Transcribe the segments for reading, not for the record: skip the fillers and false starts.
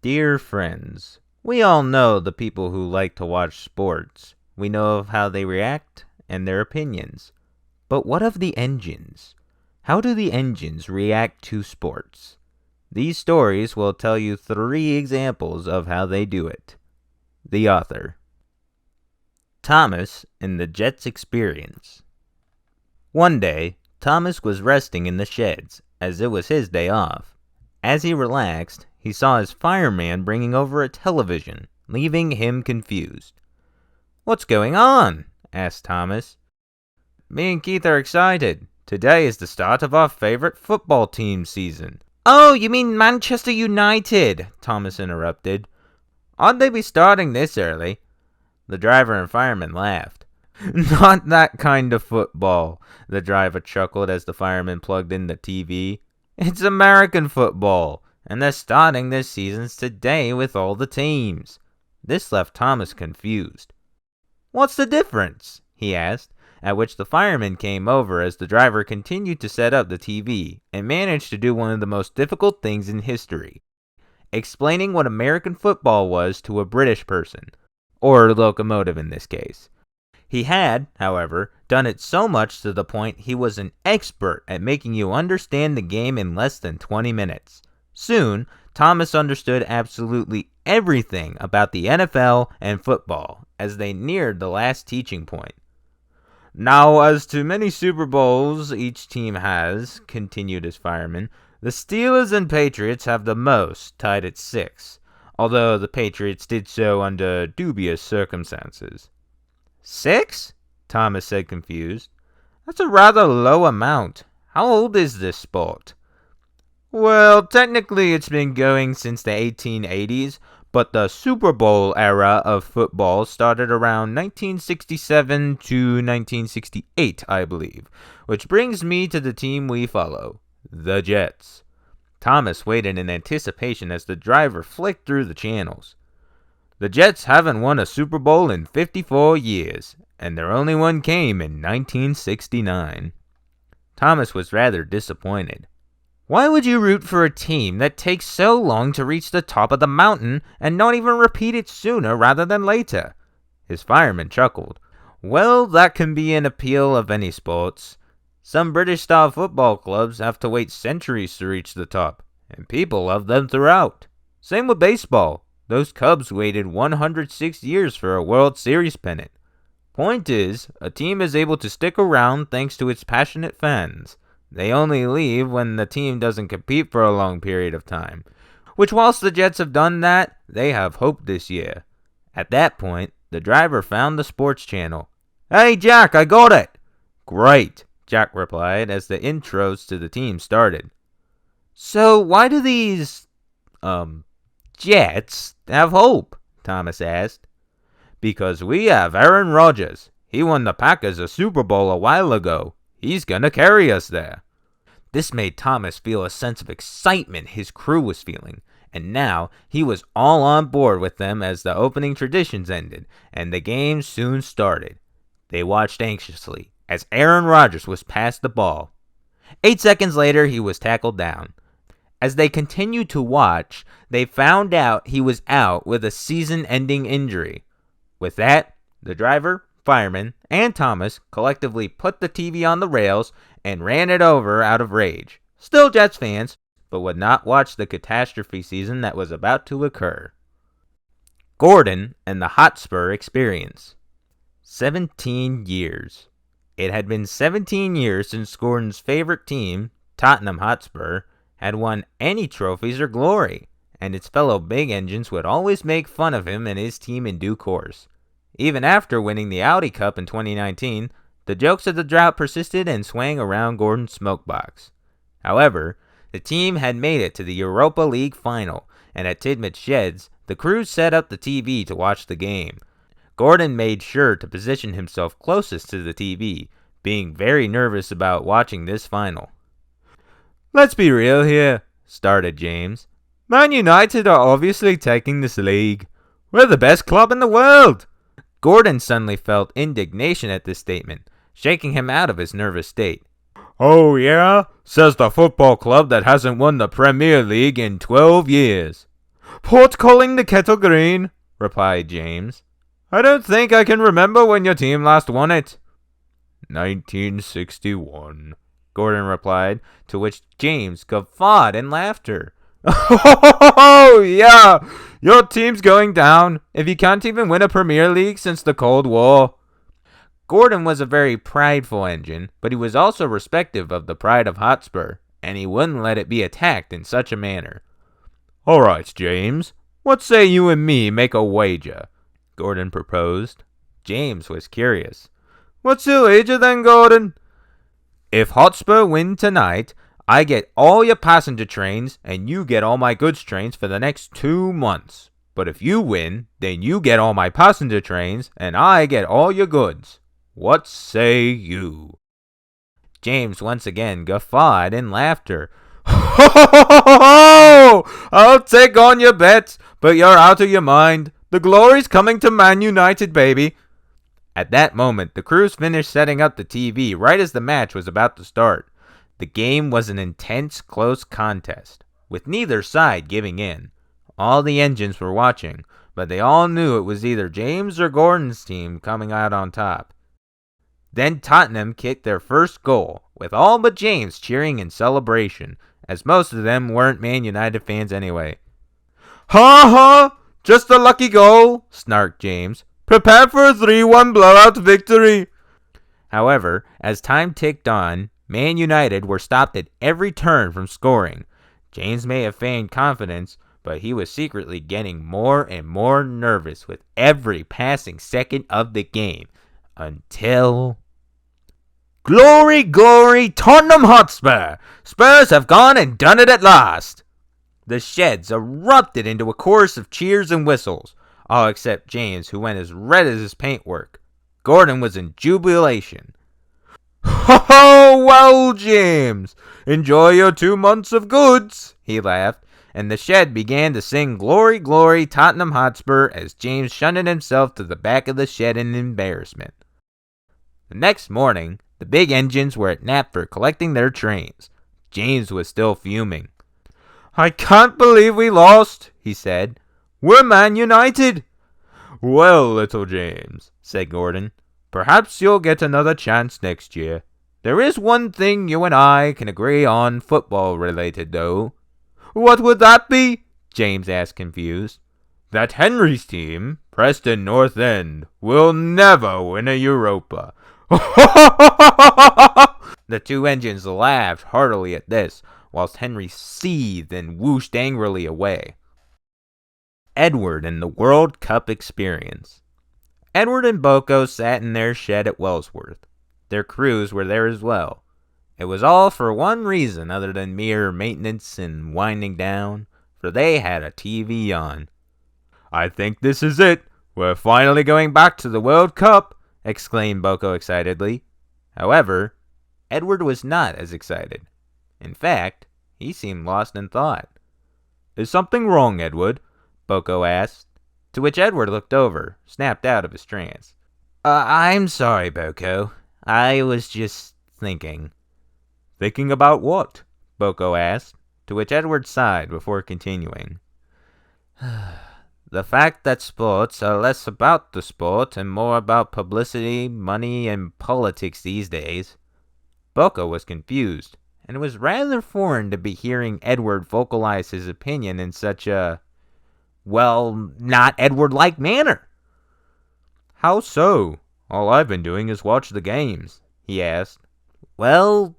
Dear friends, we all know the people who like to watch sports. We know of how they react and their opinions. But what of the engines? How do the engines react to sports? These stories will tell you 3 examples of how they do it. The author. Thomas and the Jets Experience. One day, Thomas was resting in the sheds, as it was his day off. As he relaxed, he saw his fireman bringing over a television, leaving him confused. "What's going on?" asked Thomas. "Me and Keith are excited. Today is the start of our favorite football team season." "Oh, you mean Manchester United," Thomas interrupted. "Ought they be starting this early?" The driver and fireman laughed. "Not that kind of football," the driver chuckled as the fireman plugged in the TV. "It's American football, and they're starting their seasons today with all the teams." This left Thomas confused. "What's the difference?" he asked, at which the fireman came over as the driver continued to set up the TV and managed to do one of the most difficult things in history, explaining what American football was to a British person, or locomotive in this case. He had, however, done it so much to the point he was an expert at making you understand the game in less than 20 minutes. Soon, Thomas understood absolutely everything about the NFL and football as they neared the last teaching point. "Now, as to many Super Bowls each team has," continued his fireman, "the Steelers and Patriots have the most, tied at 6, although the Patriots did so under dubious circumstances." "6?" Thomas said, confused. "That's a rather low amount. How old is this sport?" "Well, technically it's been going since the 1880s, but the Super Bowl era of football started around 1967 to 1968, I believe, which brings me to the team we follow, the Jets." Thomas waited in anticipation as the driver flicked through the channels. "The Jets haven't won a Super Bowl in 54 years, and their only one came in 1969. Thomas was rather disappointed. "Why would you root for a team that takes so long to reach the top of the mountain and not even repeat it sooner rather than later?" His fireman chuckled. "Well, that can be an appeal of any sports. Some British-style football clubs have to wait centuries to reach the top, and people love them throughout. Same with baseball. Those Cubs waited 106 years for a World Series pennant. Point is, a team is able to stick around thanks to its passionate fans. They only leave when the team doesn't compete for a long period of time, which whilst the Jets have done that, they have hope this year." At that point, the driver found the sports channel. "Hey, Jack, I got it!" "Great," Jack replied as the intros to the team started. "So why do these, Jets have hope?" Thomas asked. "Because we have Aaron Rodgers. He won the Packers a Super Bowl a while ago. He's gonna carry us there." This made Thomas feel a sense of excitement his crew was feeling, and now he was all on board with them as the opening traditions ended, and the game soon started. They watched anxiously as Aaron Rodgers was passed the ball. 8 seconds later, he was tackled down. As they continued to watch, they found out he was out with a season-ending injury. With that, the driver, fireman, and Thomas collectively put the TV on the rails and ran it over out of rage. Still Jets fans, but would not watch the catastrophe season that was about to occur. Gordon and the Hotspur Experience. 17 years. It had been 17 years since Gordon's favorite team, Tottenham Hotspur, had won any trophies or glory, and its fellow big engines would always make fun of him and his team in due course. Even after winning the Audi Cup in 2019, the jokes of the drought persisted and swang around Gordon's smokebox. However, the team had made it to the Europa League final, and at Tidmouth Sheds, the crew set up the TV to watch the game. Gordon made sure to position himself closest to the TV, being very nervous about watching this final. "Let's be real here," started James. "Man United are obviously taking this league. We're the best club in the world." Gordon suddenly felt indignation at this statement, shaking him out of his nervous state. "Oh yeah? Says the football club that hasn't won the Premier League in 12 years. "Port calling the kettle green," replied James. "I don't think I can remember when your team last won it." "1961, Gordon replied, to which James guffawed in laughter. "Oh, yeah, your team's going down if you can't even win a Premier League since the Cold War." Gordon was a very prideful engine, but he was also respective of the pride of Hotspur, and he wouldn't let it be attacked in such a manner. "All right, James, what say you and me make a wager?" Gordon proposed. James was curious. "What's the wager then, Gordon?" "If Hotspur win tonight, I get all your passenger trains and you get all my goods trains for the next 2 months. But if you win, then you get all my passenger trains and I get all your goods. What say you?" James once again guffawed in laughter. "I'll take on your bet, but you're out of your mind. The glory's coming to Man United, baby." At that moment, the crews finished setting up the TV right as the match was about to start. The game was an intense, close contest, with neither side giving in. All the engines were watching, but they all knew it was either James or Gordon's team coming out on top. Then Tottenham kicked their first goal, with all but James cheering in celebration, as most of them weren't Man United fans anyway. "Ha ha! Just a lucky goal," snarked James. "Prepare for a 3-1 blowout victory." However, as time ticked on, Man United were stopped at every turn from scoring. James may have feigned confidence, but he was secretly getting more and more nervous with every passing second of the game, until... "Glory, glory, Tottenham Hotspur! Spurs have gone and done it at last!" The sheds erupted into a chorus of cheers and whistles, all except James, who went as red as his paintwork. Gordon was in jubilation. "Oh, well, James, enjoy your 2 months of goods," he laughed, and the shed began to sing "Glory, glory, Tottenham Hotspur" as James shunted himself to the back of the shed in embarrassment. The next morning, the big engines were at Knapford collecting their trains. James was still fuming. "I can't believe we lost," he said. "We're Man United." "Well, little James," said Gordon, "perhaps you'll get another chance next year. There is one thing you and I can agree on football-related, though." "What would that be?" James asked, confused. "That Henry's team, Preston North End, will never win a Europa." The two engines laughed heartily at this, whilst Henry seethed and whooshed angrily away. Edward and the World Cup experience. Edward and Boko sat in their shed at Wellsworth. Their crews were there as well. It was all for one reason other than mere maintenance and winding down, for they had a TV on. "I think this is it. We're finally going back to the World Cup," exclaimed Boko excitedly. However, Edward was not as excited. In fact, he seemed lost in thought. "Is something wrong, Edward?" Boko asked, to which Edward looked over, snapped out of his trance. I'm sorry, Boko. I was just thinking." "Thinking about what?" Boko asked, to which Edward sighed before continuing. "The fact that sports are less about the sport and more about publicity, money, and politics these days." Boko was confused, and it was rather foreign to be hearing Edward vocalize his opinion in such a, well, not Edward-like manner. "How so? All I've been doing is watch the games," he asked. "Well,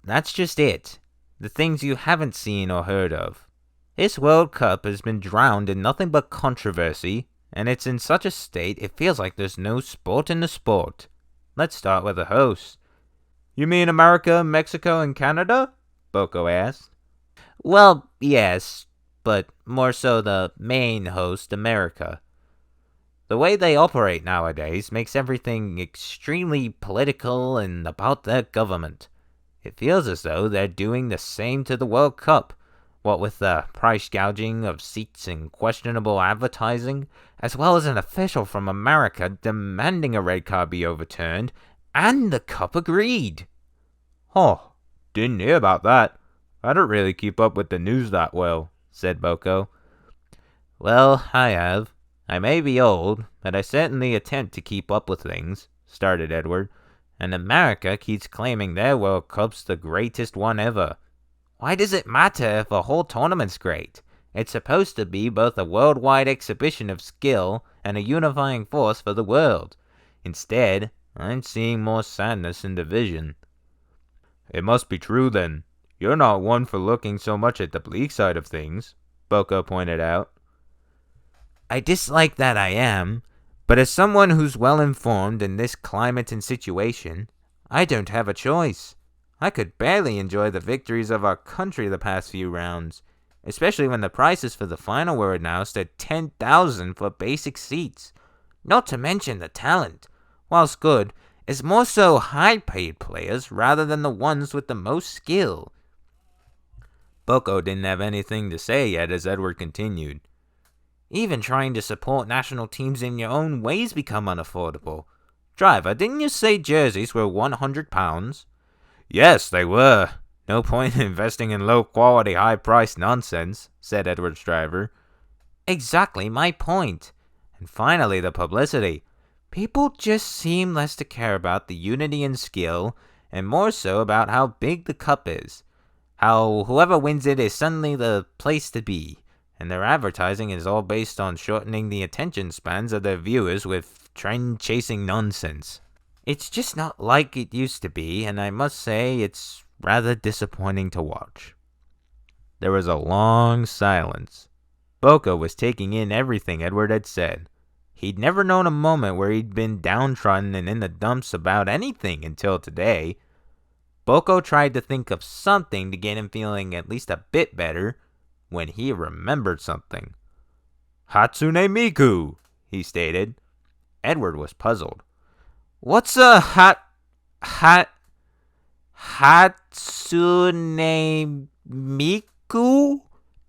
that's just it. The things you haven't seen or heard of. This World Cup has been drowned in nothing but controversy, and it's in such a state it feels like there's no sport in the sport. Let's start with the hosts." "You mean America, Mexico, and Canada?" Boko asked. "Well, yes, but more so the main host, America. The way they operate nowadays makes everything extremely political and about their government. It feels as though they're doing the same to the World Cup, what with the price gouging of seats and questionable advertising, as well as an official from America demanding a red card be overturned, and the cup agreed." "Oh, didn't hear about that. I don't really keep up with the news that well," said Boko. Well, I have. I may be old, but I certainly attempt to keep up with things, started Edward, and America keeps claiming their World Cup's the greatest one ever. Why does it matter if a whole tournament's great? It's supposed to be both a worldwide exhibition of skill and a unifying force for the world. Instead, I'm seeing more sadness and division. It must be true then. You're not one for looking so much at the bleak side of things, Boko pointed out. I dislike that I am, but as someone who's well informed in this climate and situation, I don't have a choice. I could barely enjoy the victories of our country the past few rounds, especially when the prices for the final were announced at 10,000 for basic seats. Not to mention the talent, whilst good, is more so high-paid players rather than the ones with the most skill. Boko didn't have anything to say yet as Edward continued. Even trying to support national teams in your own ways become unaffordable. Driver, didn't you say jerseys were £100? Yes, they were. No point in investing in low-quality, high-priced nonsense, said Edward's driver. Exactly my point. And finally, the publicity. People just seem less to care about the unity and skill, and more so about how big the cup is. How whoever wins it is suddenly the place to be. And their advertising is all based on shortening the attention spans of their viewers with trend-chasing nonsense. It's just not like it used to be, and I must say it's rather disappointing to watch. There was a long silence. Boko was taking in everything Edward had said. He'd never known a moment where he'd been downtrodden and in the dumps about anything until today. Boko tried to think of something to get him feeling at least a bit better, when he remembered something. Hatsune Miku, he stated. Edward was puzzled. What's a Hatsune Miku?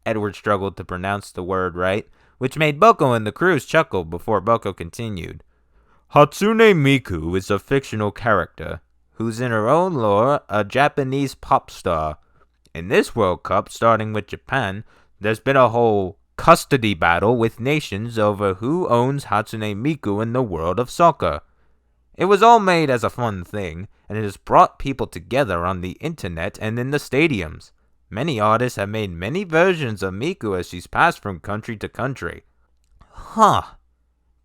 Edward struggled to pronounce the word right, which made Boko and the crews chuckle before Boko continued. Hatsune Miku is a fictional character, who's in her own lore a Japanese pop star. In this World Cup, starting with Japan, there's been a whole custody battle with nations over who owns Hatsune Miku in the world of soccer. It was all made as a fun thing, and it has brought people together on the internet and in the stadiums. Many artists have made many versions of Miku as she's passed from country to country. Huh.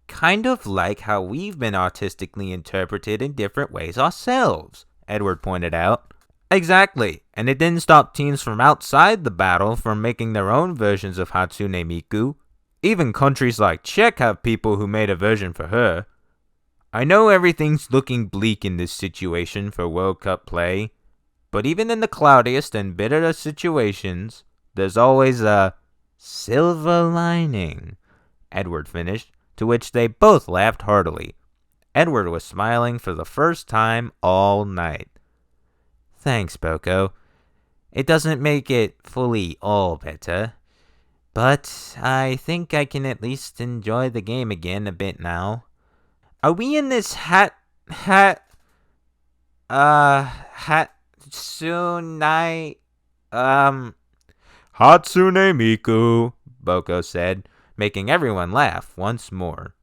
Kind of like how we've been artistically interpreted in different ways ourselves, Edward pointed out. Exactly, and it didn't stop teams from outside the battle from making their own versions of Hatsune Miku. Even countries like Czech have people who made a version for her. I know everything's looking bleak in this situation for World Cup play, but even in the cloudiest and bitterest situations, there's always a silver lining, Edward finished, to which they both laughed heartily. Edward was smiling for the first time all night. Thanks, Boko. It doesn't make it fully all better, but I think I can at least enjoy the game again a bit now. Are we in this Hatsune Miku, Boko said, making everyone laugh once more.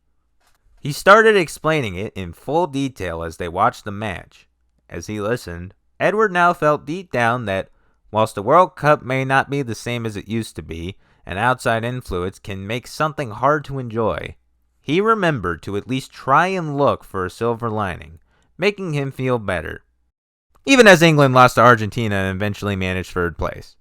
He started explaining it in full detail as they watched the match. As he listened, Edward now felt deep down that, whilst the World Cup may not be the same as it used to be, an outside influence can make something hard to enjoy. He remembered to at least try and look for a silver lining, making him feel better. Even as England lost to Argentina and eventually managed third place.